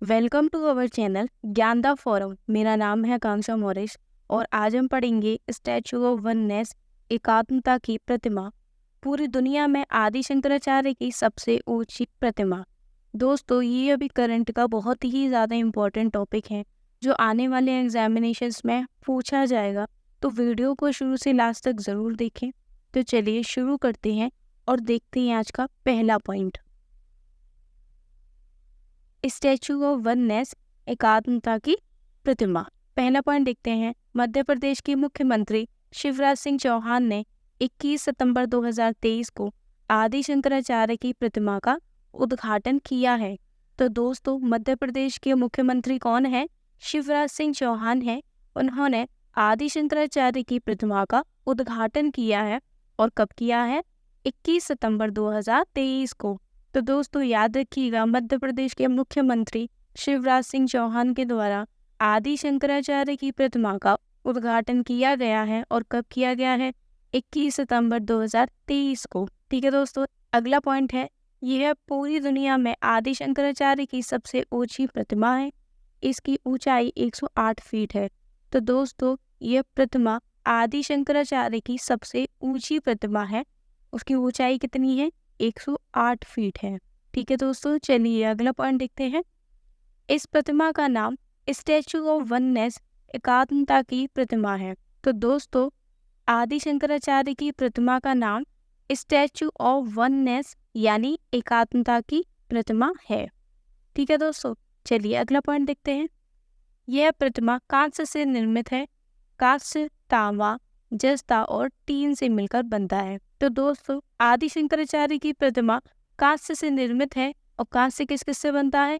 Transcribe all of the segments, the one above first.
Welcome to our channel Gyanada forum. मेरा नाम है आकांक्षा मौर्य और आज हम पढ़ेंगे स्टैचू ऑफ वननेस, एकात्मता की प्रतिमा, पूरी दुनिया में आदि शंकराचार्य की सबसे ऊंची प्रतिमा। दोस्तों, ये अभी करंट का बहुत ही ज़्यादा इम्पोर्टेंट टॉपिक है जो आने वाले एग्जामिनेशंस में पूछा जाएगा, तो वीडियो को शुरू से लास्ट तक ज़रूर देखें। तो चलिए शुरू करते हैं और देखते हैं आज का पहला पॉइंट। स्टैचू ऑफ वननेस, एकात्मता की प्रतिमा। पहला पॉइंट देखते हैं। मध्य प्रदेश के मुख्यमंत्री शिवराज सिंह चौहान ने 21 सितंबर 2023 को आदि शंकराचार्य की प्रतिमा का उद्घाटन किया है। तो दोस्तों, मध्य प्रदेश के मुख्यमंत्री कौन है? शिवराज सिंह चौहान है। उन्होंने आदि शंकराचार्य की प्रतिमा का उद्घाटन किया है। और कब किया है? 21 सितंबर 2023 को। तो दोस्तों याद रखिएगा, मध्य प्रदेश के मुख्यमंत्री शिवराज सिंह चौहान के द्वारा आदि शंकराचार्य की प्रतिमा का उद्घाटन किया गया है। और कब किया गया है? 21 सितंबर 2023 को। ठीक है दोस्तों, अगला पॉइंट है, यह पूरी दुनिया में आदि शंकराचार्य की सबसे ऊंची प्रतिमा है। इसकी ऊंचाई 108 फीट है। तो दोस्तों, यह प्रतिमा आदि शंकराचार्य की सबसे ऊंची प्रतिमा है। उसकी ऊंचाई कितनी है? 108 फीट है। ठीक है दोस्तों, चलिए अगला पॉइंट देखते हैं। इस प्रतिमा का नाम स्टैचू ऑफ वननेस, एकात्मता की प्रतिमा है। तो दोस्तों, आदि शंकराचार्य की प्रतिमा का नाम स्टैचू ऑफ वननेस यानी एकात्मता की प्रतिमा है। ठीक है दोस्तों, चलिए अगला पॉइंट देखते हैं। यह प्रतिमा कांस्य से निर्मित है। कांस्य, तांबा, जस्ता और टीन से मिलकर बनता है। तो दोस्तों, आदि शंकराचार्य की प्रतिमा कांस्य से निर्मित है। और कांस्य किस किस से बनता है?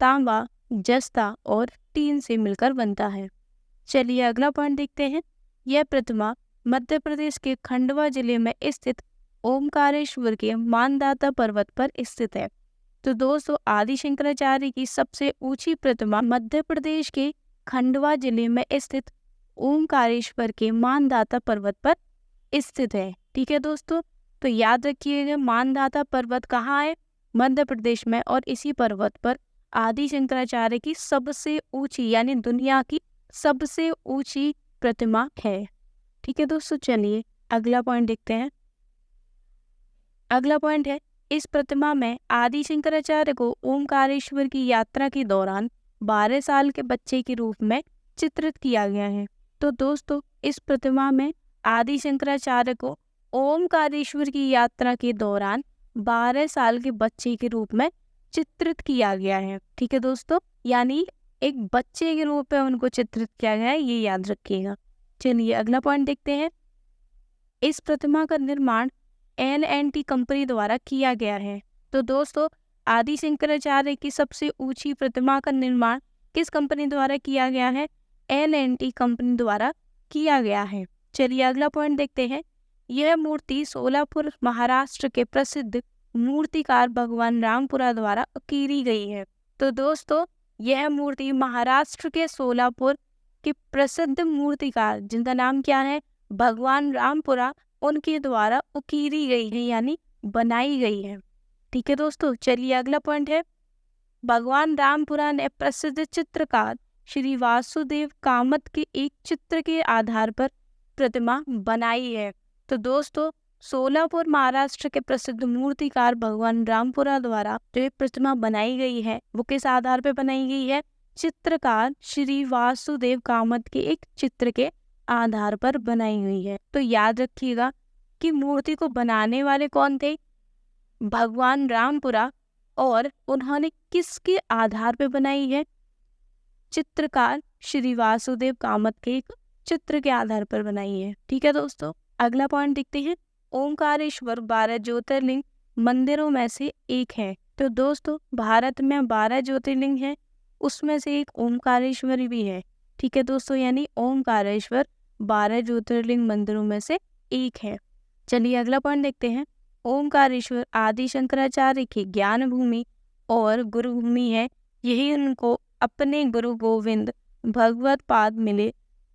तांबा, जस्ता और टीन से मिलकर बनता है। चलिए अगला पॉइंट देखते हैं। यह प्रतिमा मध्य प्रदेश के खंडवा जिले में स्थित ओमकारेश्वर के मानदाता पर्वत पर स्थित है। तो दोस्तों, आदि शंकराचार्य की सबसे ऊंची प्रतिमा मध्य प्रदेश के खंडवा जिले में स्थित ओमकारेश्वर के मानदाता पर्वत पर स्थित है। ठीक है दोस्तों, तो याद रखिएगा, मानदाता पर्वत कहाँ है? मध्य प्रदेश में। और इसी पर्वत पर आदि शंकराचार्य की सबसे ऊंची यानी दुनिया की सबसे ऊंची प्रतिमा है। ठीक है दोस्तों, चलिए अगला पॉइंट देखते हैं। अगला पॉइंट है, इस प्रतिमा में आदि शंकराचार्य को ओमकारेश्वर की यात्रा के दौरान 12 साल के बच्चे के रूप में चित्रित किया गया है। तो दोस्तों, इस प्रतिमा में आदि शंकराचार्य को ओमकारेश्वर की यात्रा के दौरान 12 साल के बच्चे के रूप में चित्रित किया गया है। ठीक है दोस्तों, यानी एक बच्चे के रूप में उनको चित्रित किया गया है, ये याद रखिएगा। चलिए अगला पॉइंट देखते हैं। इस प्रतिमा का निर्माण L&T कंपनी द्वारा किया गया है। तो दोस्तों, आदि शंकराचार्य की सबसे ऊंची प्रतिमा का निर्माण किस कंपनी द्वारा किया गया है? L&T कंपनी द्वारा किया गया है। चलिए अगला पॉइंट देखते हैं। यह मूर्ति सोलापुर महाराष्ट्र के प्रसिद्ध मूर्तिकार भगवान रामपुरा द्वारा उकेरी गई है। तो दोस्तों, यह मूर्ति महाराष्ट्र के सोलापुर के प्रसिद्ध मूर्तिकार, जिनका नाम क्या है? भगवान रामपुरा, उनके द्वारा उकेरी गई है यानी बनाई गई है। ठीक है दोस्तों, चलिए अगला पॉइंट है। भगवान रामपुरा ने प्रसिद्ध चित्रकार श्री वासुदेव कामत के एक चित्र के आधार पर प्रतिमा बनाई है। तो दोस्तों, सोलापुर महाराष्ट्र के प्रसिद्ध मूर्तिकार भगवान रामपुरा द्वारा जो प्रतिमा बनाई गई है, वो किस आधार पर बनाई गई है? चित्रकार श्री वासुदेव कामत के एक चित्र के आधार पर बनाई हुई है। तो याद रखिएगा कि मूर्ति को बनाने वाले कौन थे? भगवान रामपुरा। और उन्होंने किसके आधार पर बनाई है? चित्रकार श्री वासुदेव कामत के एक चित्र के आधार पर बनाई है। ठीक है दोस्तों, अगला पॉइंट देखते हैं। ओमकारेश्वर 12 ज्योतिर्लिंग मंदिरों में से एक है। तो दोस्तों, भारत में 12 ज्योतिर्लिंग है, उसमें से एक ओमकारेश्वर भी है। ठीक है दोस्तों, यानी ओमकारेश्वर 12 ज्योतिर्लिंग मंदिरों में से एक है। चलिए अगला पॉइंट देखते हैं। ओमकारेश्वर आदि शंकराचार्य की ज्ञान भूमि और गुरु भूमि है। यही उनको अपने गुरु गोविंद भगवत पाद मिले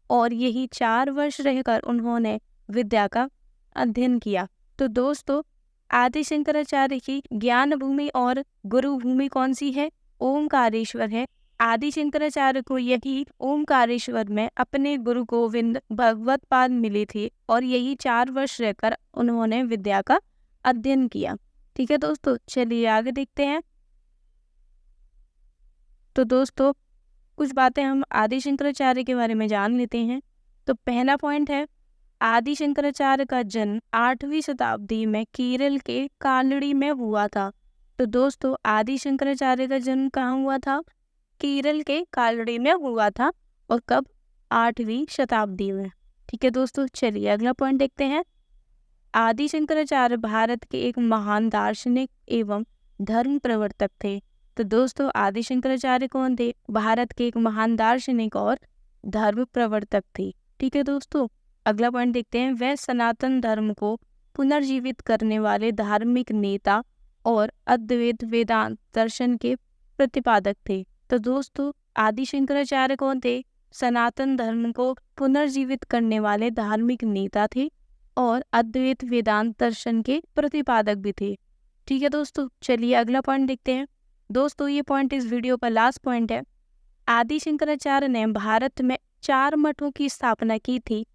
और यही 4 वर्ष रहकर उन्होंने विद्या का अध्ययन किया। तो दोस्तों, आदि शंकराचार्य की ज्ञान भूमि और गुरु भूमि कौन सी है? ओमकारेश्वर है। आदि शंकराचार्य को यही ओमकारेश्वर में अपने गुरु गोविंद भगवत पाद मिले थे और यही 4 वर्ष रहकर उन्होंने विद्या का अध्ययन किया। ठीक है दोस्तों, चलिए आगे देखते हैं। तो दोस्तों कुछ बातें हम आदि शंकराचार्य के बारे में जान लेते हैं। तो पहला पॉइंट है, आदि शंकराचार्य का जन्म 8वीं शताब्दी में केरल के कालड़ी में हुआ था। तो दोस्तों आदि शंकराचार्य का जन्म कहाँ हुआ था? केरल के कालड़ी में हुआ था। और कब? 8वीं शताब्दी में। ठीक है दोस्तों, चलिए अगला पॉइंट देखते हैं। आदि शंकराचार्य भारत के एक महान दार्शनिक एवं धर्म प्रवर्तक थे। तो दोस्तों आदि शंकराचार्य कौन थे? भारत के एक महान दार्शनिक और धर्म प्रवर्तक थे। ठीक है दोस्तों, अगला पॉइंट देखते हैं। वह सनातन धर्म को पुनर्जीवित करने वाले धार्मिक नेता और अद्वैत वेदांत दर्शन के प्रतिपादक थे। तो दोस्तों आदि शंकराचार्य कौन थे? सनातन धर्म को पुनर्जीवित करने वाले धार्मिक नेता थे और अद्वैत वेदांत दर्शन के प्रतिपादक भी थे। ठीक है दोस्तों, चलिए अगला पॉइंट देखते हैं। दोस्तों ये पॉइंट इस वीडियो का लास्ट पॉइंट है। आदि शंकराचार्य ने भारत में 4 मठों की स्थापना की थी।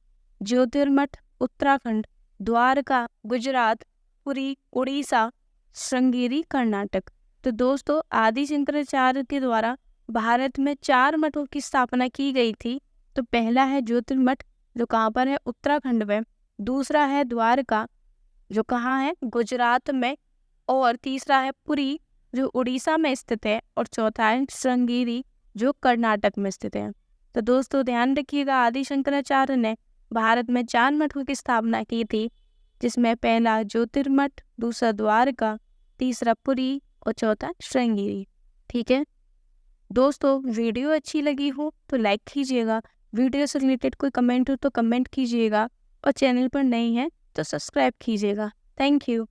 ज्योतिर्मठ उत्तराखंड, द्वारका गुजरात, पुरी उड़ीसा, श्रृंगेरी कर्नाटक। तो दोस्तों आदि शंकराचार्य के द्वारा भारत में 4 मठों की स्थापना की गई थी। तो पहला है ज्योतिर्मठ जो कहाँ पर है? उत्तराखंड में। दूसरा है द्वारका जो कहाँ है? गुजरात में। और तीसरा है पुरी जो उड़ीसा में स्थित है। और चौथा है श्रृंगेरी जो कर्नाटक में स्थित है। तो दोस्तों ध्यान रखिएगा, आदि शंकराचार्य ने भारत में 4 मठों की स्थापना की थी, जिसमें पहला ज्योतिर्मठ, दूसरा द्वारका, तीसरा पुरी और चौथा श्रृंगेरी। ठीक है दोस्तों, वीडियो अच्छी लगी हो तो लाइक कीजिएगा, वीडियो से रिलेटेड कोई कमेंट हो तो कमेंट कीजिएगा और चैनल पर नए हैं तो सब्सक्राइब कीजिएगा। Thank you.